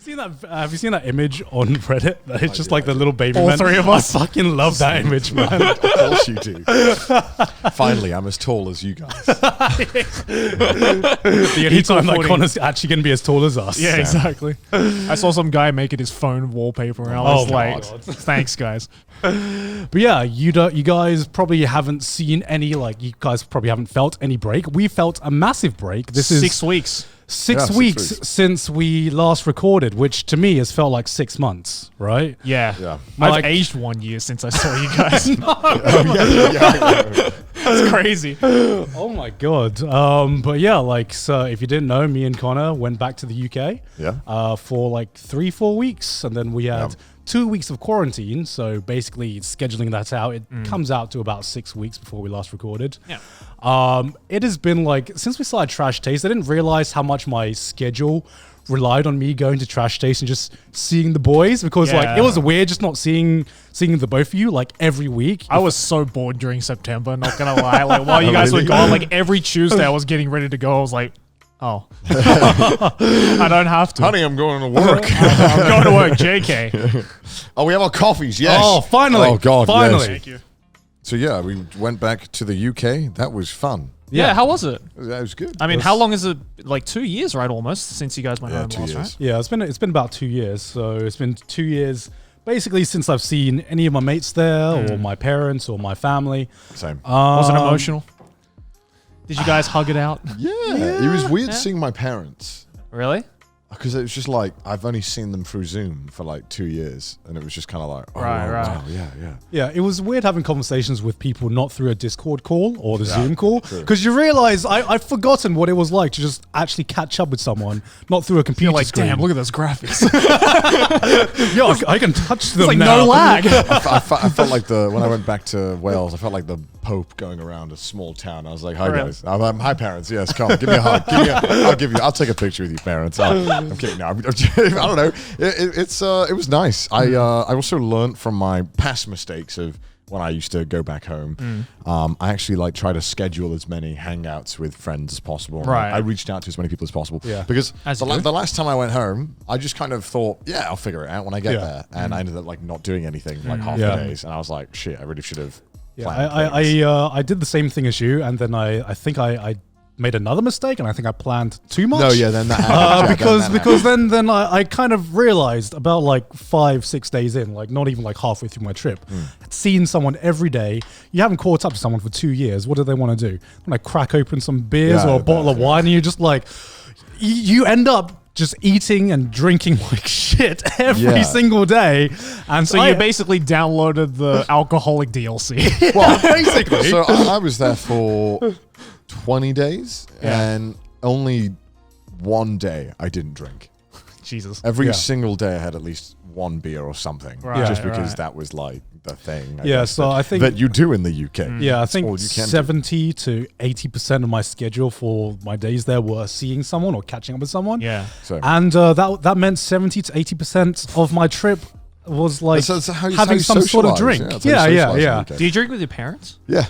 Have you seen that image on Reddit? It's just like the little baby All man. three of us. I fucking love that image, man. Of course you do. Finally, I'm as tall as you guys. The only time that Connor's actually going to be as tall as us. Yeah, exactly. I saw some guy make it his phone wallpaper, and I was like, "Thanks, guys." But yeah, you guys probably haven't seen any, you guys probably haven't felt any break. We felt a massive break. This is 6 weeks. 6 weeks since we last recorded, which to me has felt like 6 months, right? Yeah. I've aged 1 year since I saw you guys. That's crazy. Oh my god. But yeah, so if you didn't know, me and Connor went back to the UK for like 3-4 weeks, and then we had 2 weeks of quarantine. So basically scheduling that out, it comes out to about 6 weeks before we last recorded. Yeah. It has been since we started Trash Taste, I didn't realize how much my schedule relied on me going to Trash Taste and just seeing the boys, because it was weird just not seeing the both of you every week. I was so bored during September, not gonna lie. While you guys were gone, every Tuesday I was getting ready to go. I was like, oh, I don't have to. Honey, I'm going to work. I'm going to work, JK. Oh, we have our coffees, yes. Oh, finally. Oh, God, finally. yes. Thank you. So, yeah, we went back to the UK. That was fun. Yeah, how was it? That was good. I mean, how long is it? 2 years, right? Almost since you guys went home 2 last, years. right? Yeah, it's been about 2 years. So it's been 2 years basically since I've seen any of my mates there or my parents or my family. Same. Was it emotional? Did you guys hug it out? Yeah. It was weird seeing my parents. Really? Because it was just I've only seen them through Zoom for 2 years. And it was just kind of right. wow, yeah. Yeah, it was weird having conversations with people not through a Discord call or the Zoom call. Because you realize I've forgotten what it was like to just actually catch up with someone, not through a computer screen. Damn, look at those graphics. Yo, I can touch them It's now. no lag. I felt like when I went back to Wales, I felt like the Pope going around a small town. I was like, hi, guys. Hi, parents. Yes, come. Give me a hug. I'll take a picture with you, parents. I'm kidding. No, I don't know. It was nice. I also learned from my past mistakes of when I used to go back home. I actually try to schedule as many hangouts with friends as possible. Right. I reached out to as many people as possible. Yeah. Because the last time I went home, I just kind of thought, yeah, I'll figure it out when I get there. And I ended up not doing anything half the days. And I was like, shit, I really should have. Yeah, I did the same thing as you, and then I think I made another mistake, and I think I planned too much. No, yeah, then that happened. because then I kind of realized about 5-6 days in, not even halfway through my trip, I'd seen someone every day. You haven't caught up to someone for 2 years. What do they want to do? When I crack open some beers or a bottle of wine, and you're just you end up just eating and drinking like shit every single day. And So you basically downloaded the alcoholic DLC. Well, basically. So I was there for 20 days, and only one day I didn't drink. Jesus. Every single day I had at least one beer or something, Right, just because that was the thing. I think that you do in the UK. Yeah, I think 70 to 80% of my schedule for my days there were seeing someone or catching up with someone. Yeah. So, And that meant 70 to 80% of my trip was having some sort of drink. Yeah. Do you drink with your parents? Yeah.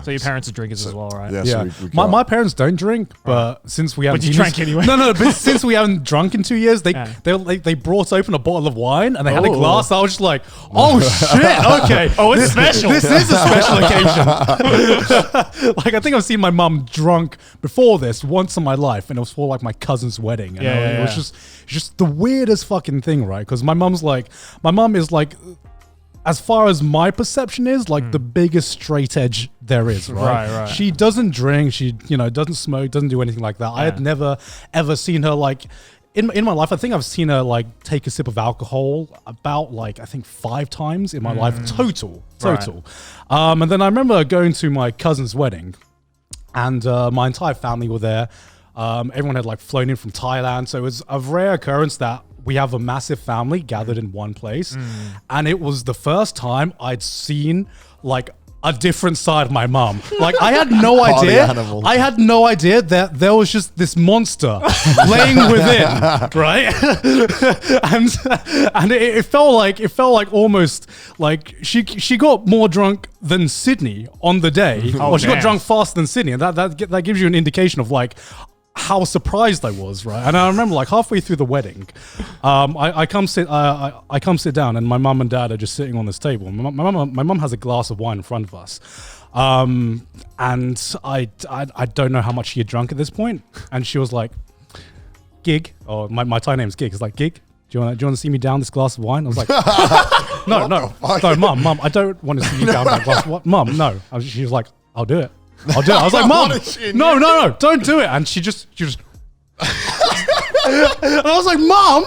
So your parents are drinkers as well, right? Yeah. Yeah, So my parents don't drink, but since we haven't, But you drank anyway. No, but since we haven't drunk in 2 years, they brought open a bottle of wine and they had a glass. I was just like, oh shit, okay, it's special. This is a special occasion. I think I've seen my mum drunk before this once in my life, and it was for my cousin's wedding. And it was just the weirdest fucking thing, right? Because my mum is as far as my perception is, the biggest straight edge there is, right? Right. She doesn't drink, she doesn't smoke, doesn't do anything like that. I had never ever seen her in my life. I think I've seen her take a sip of alcohol about I think 5 times in my life total. Right. And then I remember going to my cousin's wedding, and my entire family were there. Everyone had flown in from Thailand, so it was a rare occurrence that we have a massive family gathered in one place. And it was the first time I'd seen a different side of my mum. I had no idea. I had no idea that there was just this monster laying within, right? and it felt like almost she got more drunk than Sydney on the day. Or she got drunk faster than Sydney, and that gives you an indication of how surprised I was, right? And I remember like halfway through the wedding, I come sit down, and my mum and dad are just sitting on this table. My mum has a glass of wine in front of us, and I don't know how much she had drunk at this point, and she was like, "Gig," or my Thai name's Gig. It's like, "Gig, do you want to see me down this glass of wine?" I was like, "No, mum, I don't want to see you down that glass of wine, mum, no." She was like, "I'll do it. I'll do it." I was like, "Mum, no, don't do it." And she just and I was like, "Mum,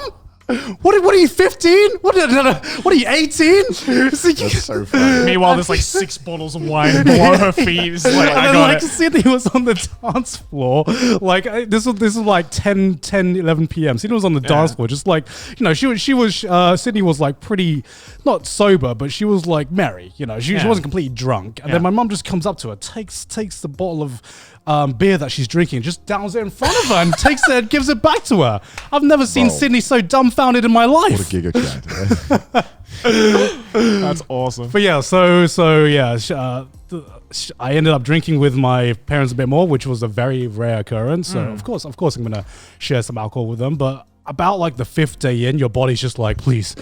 what are you, 15? What are you, 18? That's so funny. Meanwhile, there's like 6 bottles of wine below her feet. It's like, and then like Sydney was on the dance floor. Like this was like 10, 11 p.m. Sydney was on the dance floor, just like, you know, she was Sydney was like pretty, not sober, but she was like merry. You know, she wasn't completely drunk. And then my mum just comes up to her, takes the bottle of beer that she's drinking, just downs it in front of her and takes it and gives it back to her. I've never seen Sydney so dumbfounded in my life. What a giga that's awesome. But yeah, I ended up drinking with my parents a bit more, which was a very rare occurrence. So of course I'm gonna share some alcohol with them. But about like the 5th day in, your body's just like, please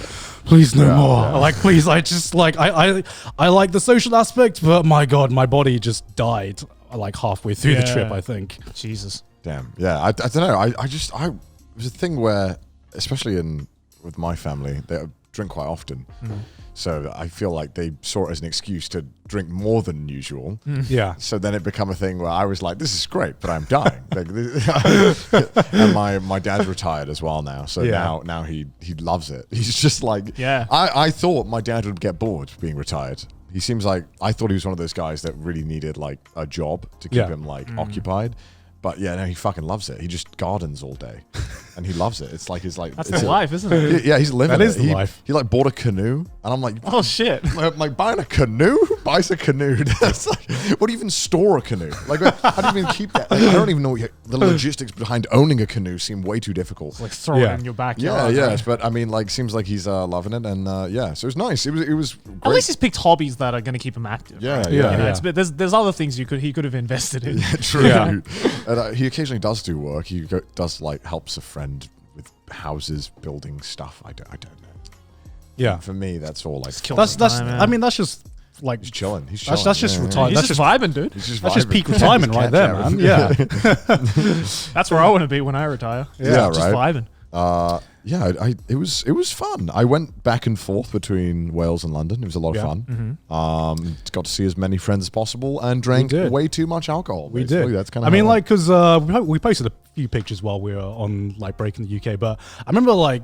no more. Like, please, I just like I like the social aspect, but my God, my body just died like halfway through the trip, I think. Jesus. Damn. Yeah. I don't know. I it was a thing where, especially with my family, they drink quite often. So I feel like they saw it as an excuse to drink more than usual. Yeah. So then it became a thing where I was like, this is great, but I'm dying. And my dad's retired as well now. So now he loves it. He's just like, I thought my dad would get bored being retired. He seems like, I thought he was one of those guys that really needed like a job to keep him like occupied. But yeah, no, he fucking loves it. He just gardens all day, and he loves it. It's like that's the life, isn't it? Yeah, he's living. That is the life. He like bought a canoe, and I'm like, oh shit! Like buying a canoe? Who buys a canoe? That's like, what do you even store a canoe? Like, how do you even keep that? Like, I don't even know the logistics behind owning a canoe. Seem way too difficult. Like throw it in your backyard. Yeah, yes, but I mean, like, seems like he's loving it, and so it was nice. It was. Great. At least he's picked hobbies that are going to keep him active. Yeah, right? yeah. You know, there's other things he could have invested in. Yeah, true. Yeah. And, he occasionally does do work. He does like helps a friend with houses, building stuff. I don't know. Yeah. For me, that's all like that's I mean, that's just like he's chilling. He's chilling. That's just retirement. He's just vibing, dude. He's just that's just peak retirement right there, man. Yeah. That's where I want to be when I retire. Yeah, just right. vibing. It was fun. I went back and forth between Wales and London. It was a lot of fun. Got to see as many friends as possible and drank way too much alcohol. We did. That's kind of. I mean, like, because we posted a few pictures while we were on like break in the UK, but I remember like.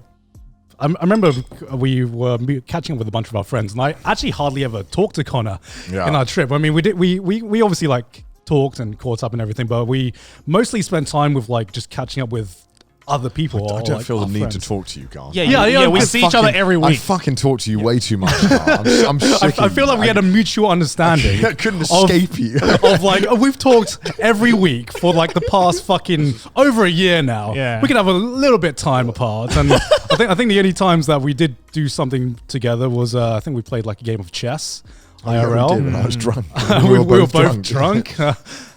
I remember we were catching up with a bunch of our friends, and I actually hardly ever talked to Connor in our trip. I mean, we obviously like talked and caught up and everything, but we mostly spent time with like just catching up with other people. I don't like feel the need friends. to talk to you, Garnt. Yeah. We see each other every week. I fucking talk to you way too much. I'm sick. I feel like we had a mutual understanding. I couldn't escape you. Of like, we've talked every week for like the past fucking over a year now. Yeah. We can have a little bit time apart, and I think the only times that we did do something together was I think we played like a game of chess. IRL. We did when I was drunk. We were both drunk.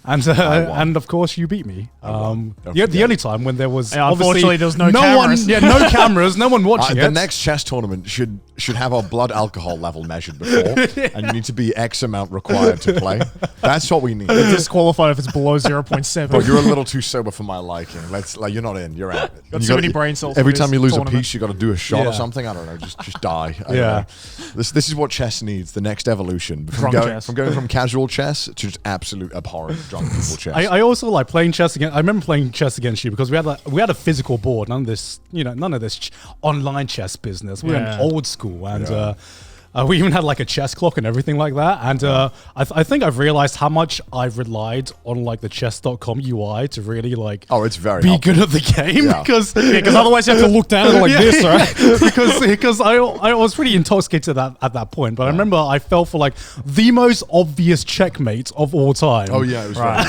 And of course you beat me. The only time when there was unfortunately there was no cameras. No cameras, no one watching it. The next chess tournament should have our blood alcohol level measured before, and you need to be X amount required to play. That's what we need. It's disqualified if it's below 0.7. But you're a little too sober for my liking. You're not in. You're out. Got too many brain cells. Every time you lose a piece, you got to do a shot or something. I don't know. Just die. This is what chess needs. The next evolution from going from casual chess to just absolute abhorrent drunk people chess. I also like playing chess again. I remember playing chess against you because we had a physical board. None of this online chess business. We went old school, and we even had like a chess clock and everything like that. And I think I've realized how much I've relied on like the chess.com UI to really like it's very be helpful. good at the game because otherwise you have to look down at it like this, right? because I was pretty intoxicated at that point. But I remember I fell for like the most obvious checkmate of all time. Oh yeah, it was right.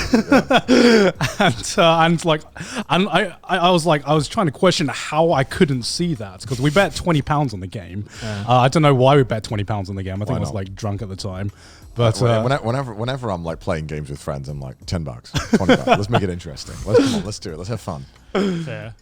and I was trying to question how I couldn't see that because we bet £20 on the game. I don't know why we bet £20 £20 on the game. I think Why I was not? like drunk at the time. But Whenever I'm like playing games with friends, I'm like $10, $20. Let's make it interesting. Let's do it. Let's have fun. Fair.